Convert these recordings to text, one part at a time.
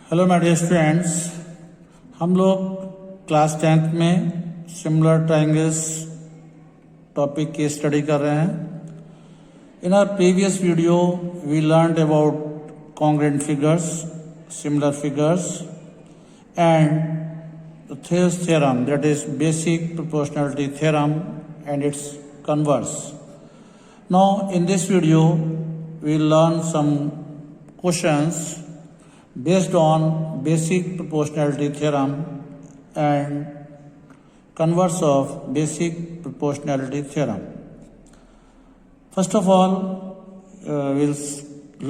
Hello my dear students, हम लोग class 10th में सिमिलर ट्रायंगल्स टॉपिक की स्टडी कर रहे हैं। In our previous video we learned about congruent figures, similar figures and Thayer's theorem, that is basic proportionality theorem and its converse. Now in this video we learn some questions based on basic proportionality theorem and converse of basic proportionality theorem. First of all, we'll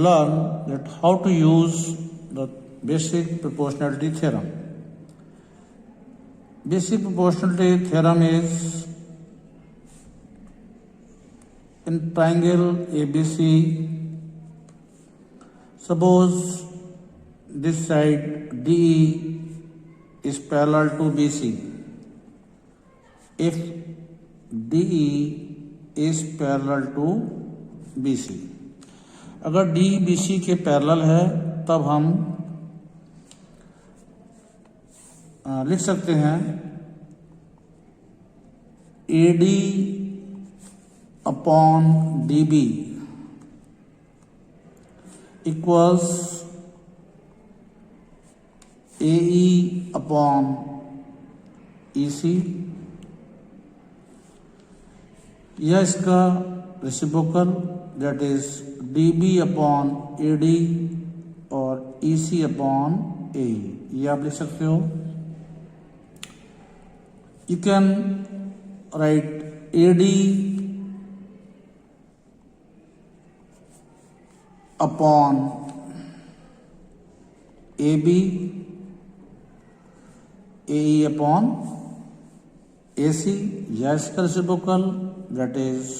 learn that how to use the basic proportionality theorem. Basic proportionality theorem is in triangle ABC. Suppose this side DE is parallel to BC. If DE is parallel to BC, अगर DE BC के parallel है तब हम लिख सकते हैं AD upon DB equals AE upon EC, यह इसका reciprocal that is DB upon AD और EC अपॉन AE, ये आप लिख सकते हो। You can write AD upon AB, AE upon AC, या इसका reciprocal that is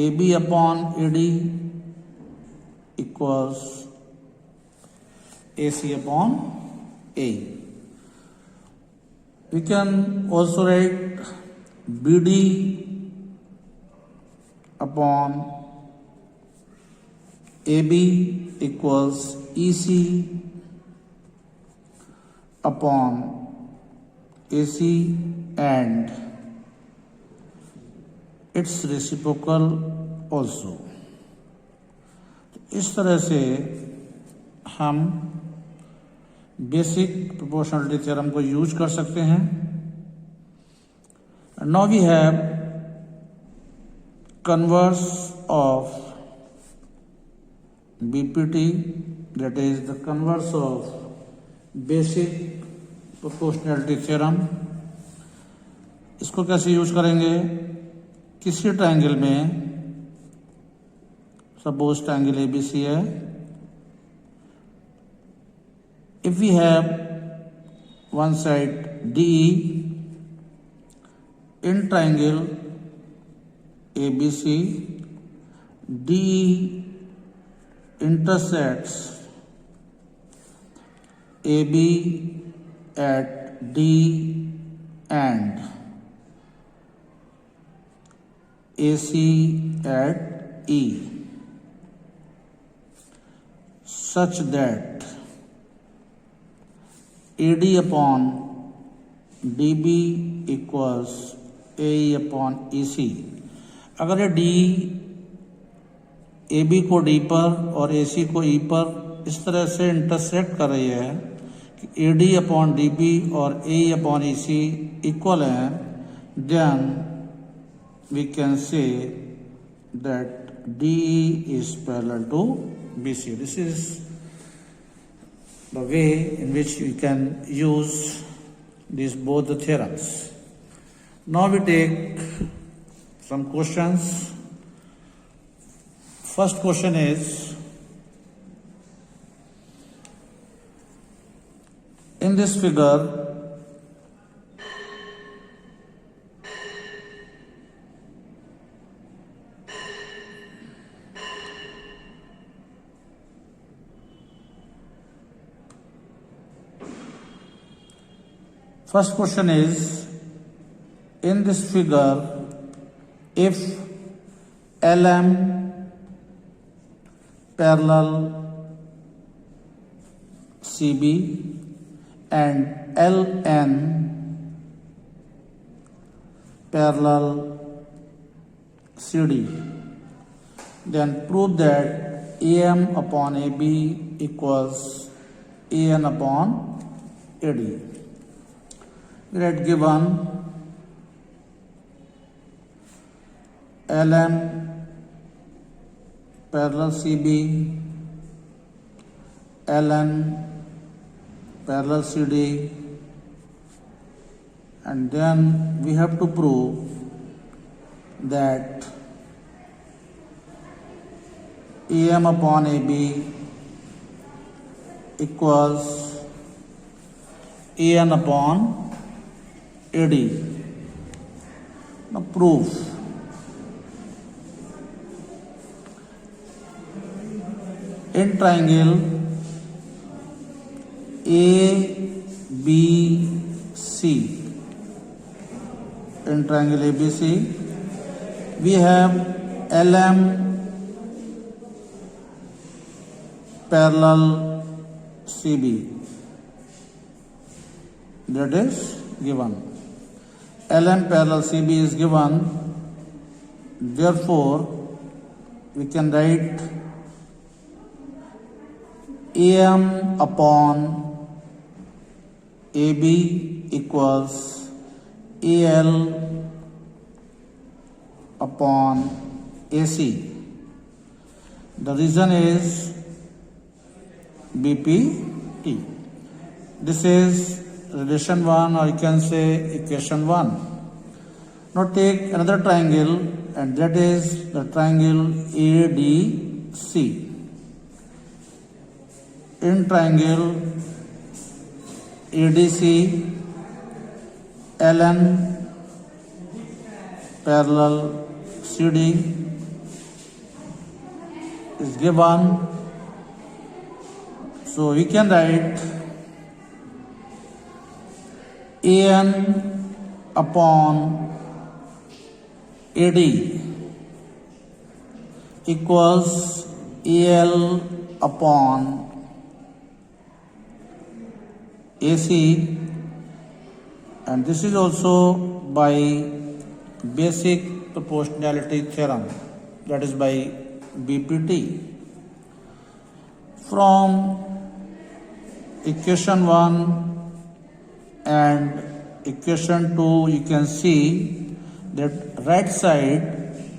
AB upon AD equals AC upon AE. We can also write BD upon AB equals EC upon AC and its reciprocal also. इस तरह से हम basic proportionality theorem को use कर सकते हैं। Now we have converse of BPT, that is the converse of basic proportionality theorem. इसको कैसे यूज करेंगे? किसी ट्रायंगल में, सपोज ट्रायंगल ABC है, if we have one side DE in triangle ABC, DE intersects AB at D and AC at E, such that AD upon DB equals AE upon EC। अगर ये D AB को D पर और AC को E पर इस तरह से इंटरसेक्ट कर रही है कि AD अपॉन DB और AE अपॉन EC इक्वल है, then we can say that DE is parallel to BC. This is the way in which we can use these both the theorems. Now we take some questions. First question is, in this figure first question is, in this figure, if LM parallel CB and LN parallel CD. Then prove that AM upon AB equals AN upon AD. We had given LM parallel CB, LN parallel CD, and then we have to prove that AM upon AB equals AN upon AD. Now proof. In triangle ABC, in triangle ABC, we have LM parallel CB. That is given. LM parallel CB is given. Therefore, we can write AM upon AB equals AL upon AC. The reason is BPT. This is relation 1, or you can say equation 1. Now take another triangle, and that is the triangle ADC. In triangle ADC, LN parallel CD is given. So we can write AN upon AD equals AL upon AC, and this is also by basic proportionality theorem, that is by BPT. From equation 1 and equation 2, you can see that right side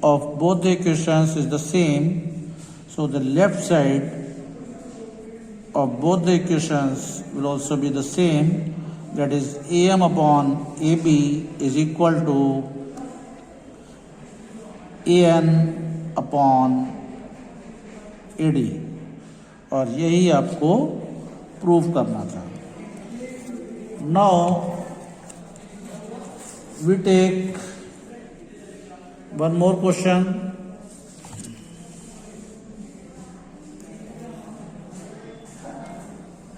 of both the equations is the same, so the left side of both the equations will also be the same, that is AM upon AB is equal to AN upon AD, और यही आपको prove करना था. Now we take one more question.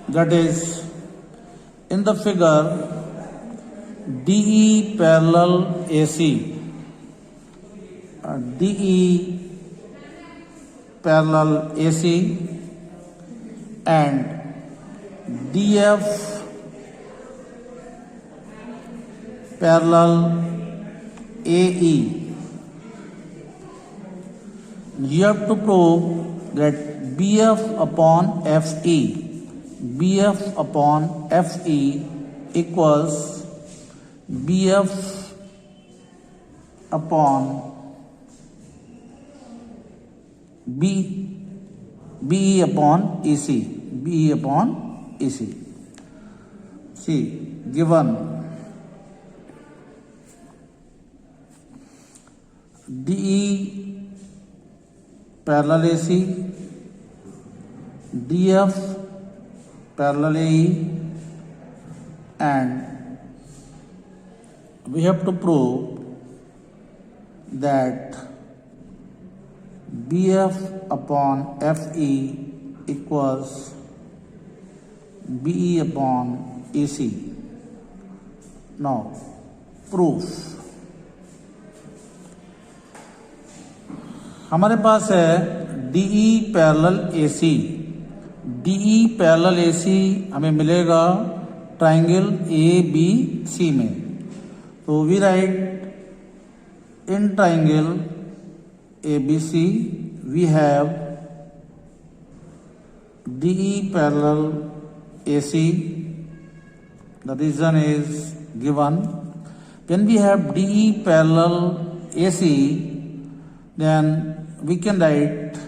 That is, in the figure DE parallel AC, DE parallel AC and DF parallel AE, you have to prove that BF upon FE, BF upon FE equals BF upon BE upon EC, BE upon EC. See, given DE parallel AC, DF parallel AE, and we have to prove that BF upon FE equals BE upon AC. Now, proof. हमारे पास है DE parallel AC. DE parallel AC हमें मिलेगा triangle ABC में। तो we write in triangle ABC we have DE parallel AC. The reason is given. When we have DE parallel AC, then we can write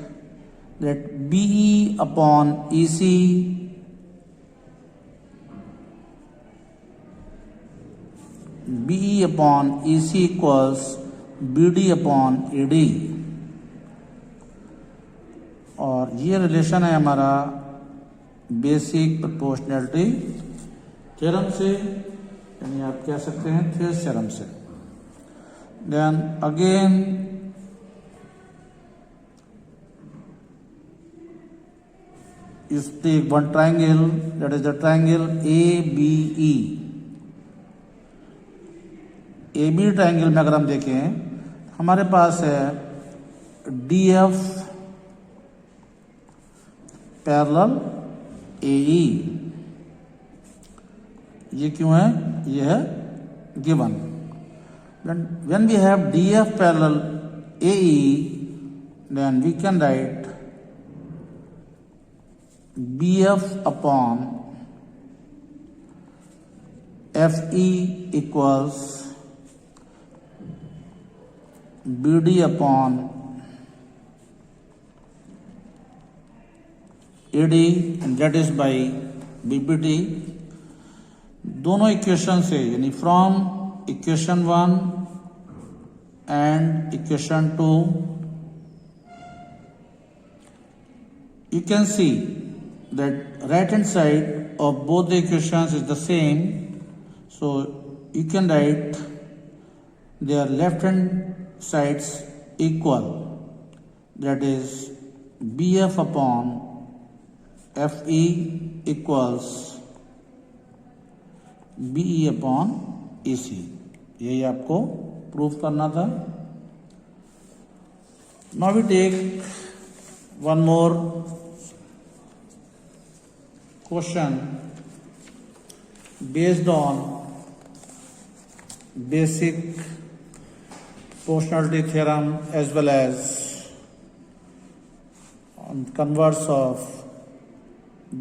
that BE upon EC equals BD upon AD. और ये relation है हमारा basic proportionality theorem से, यानी आप कह सकते हैं थ्योरस थ्योरम से। देन अगेन इस take one triangle, that is the triangle ABE। AB triangle में अगर हम देखें, हमारे पास है DF पैरेलल AE। ये क्यों है? ये है given. When we have DF parallel AE, then we can write BF upon FE equals BD upon AD, and that is by BPT। दोनों इक्वेशन से, यानी from equation 1 and equation 2, you can see that right hand side of both the equations is the same, so you can write their left hand sides equal, that is BF upon FE equals BE upon EC। यही आपको proof करना था। Now we take one more question based on basic proportionality theorem as well as on converse of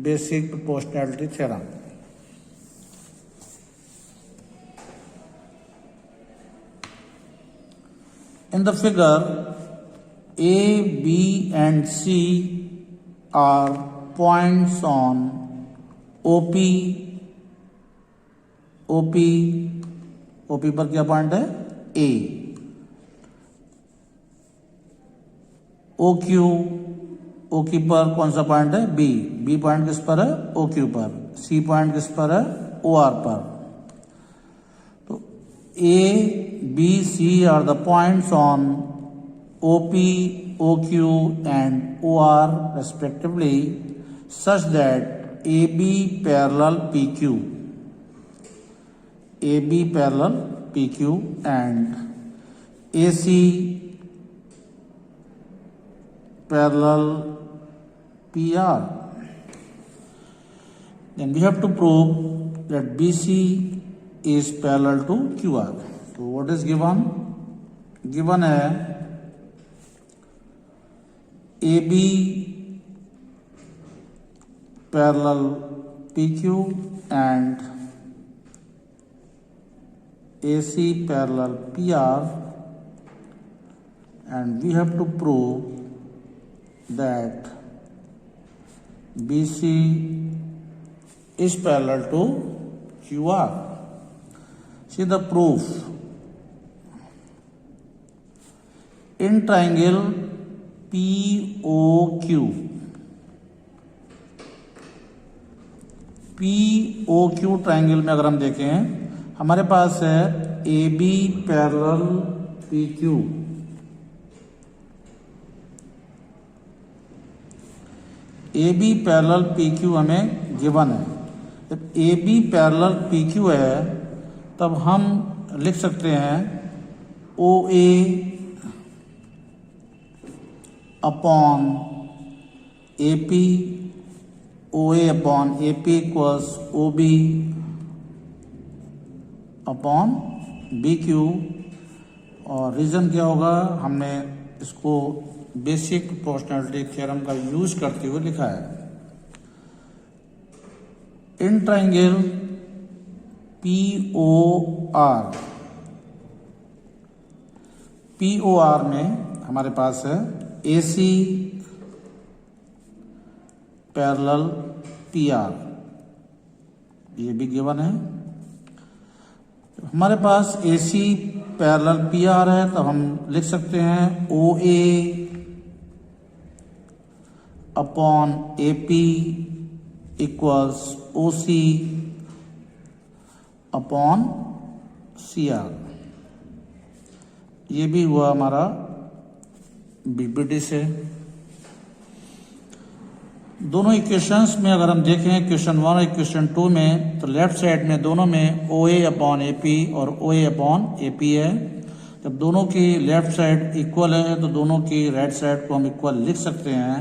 basic proportionality theorem। In the figure, A, B and C are points on OP पर क्या point है? A। OQ पर कौन सा point है? B point किस पर है? OQ पर। C पॉइंट किस पर है? OR पर। तो A, B, C are the points on OP, OQ and OR respectively, such that AB parallel PQ and AC parallel PR. Then we have to prove that BC is parallel to QR. So what is given? Given है AB parallel PQ and AC parallel PR, and we have to prove that BC is parallel to QR. See the proof. In triangle POQ triangle में अगर हम देखें, हमारे पास है AB parallel PQ। AB parallel PQ हमें given है। जब AB पैरेलल PQ है तब हम लिख सकते हैं OA upon AP OA upon AP equals OB upon BQ। और रीज़न क्या होगा, हमने इसको बेसिक प्रोपोर्शनैलिटी थ्योरम का यूज करते हुए लिखा है। इन ट्राइंगल POR में हमारे पास है AC पैरेलल PR, ये भी गिवन है। हमारे पास AC पैरेलल PR है तो हम लिख सकते हैं OA upon AP equals OC upon CR। ये भी हुआ हमारा BPT से। दोनों इक्वेशंस में अगर हम देखें इक्वेशन 1 और इक्वेशन 2 में, तो लेफ्ट साइड में दोनों में OA अपॉन AP और OA अपॉन AP है। जब दोनों की लेफ्ट साइड इक्वल है तो दोनों की राइट साइड को हम इक्वल लिख सकते हैं।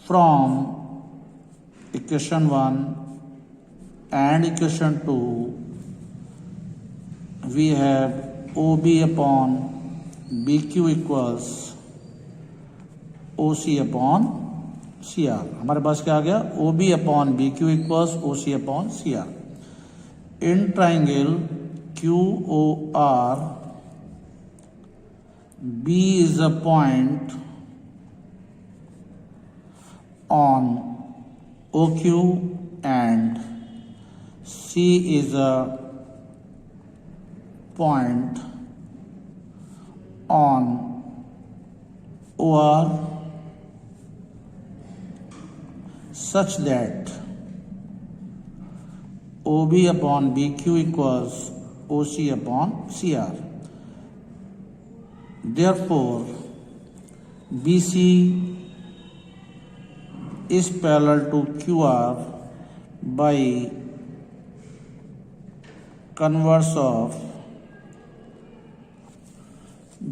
From equation 1 and equation 2 we have OB upon BQ equals OC upon CR। हमारे पास क्या आ गया, OB upon BQ equals OC upon CR। In triangle QOR B is a point on OQ and C is a point on OR such that OB upon BQ equals OC upon CR. Therefore, BC is parallel to QR by converse of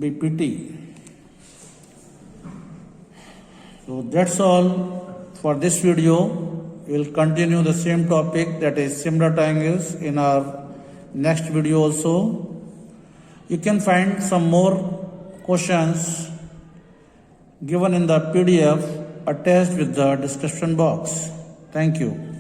BPT. So that's all for this video. We will continue the same topic, that is similar triangles, in our next video also. You can find some more questions given in the PDF attached with the description box. Thank you.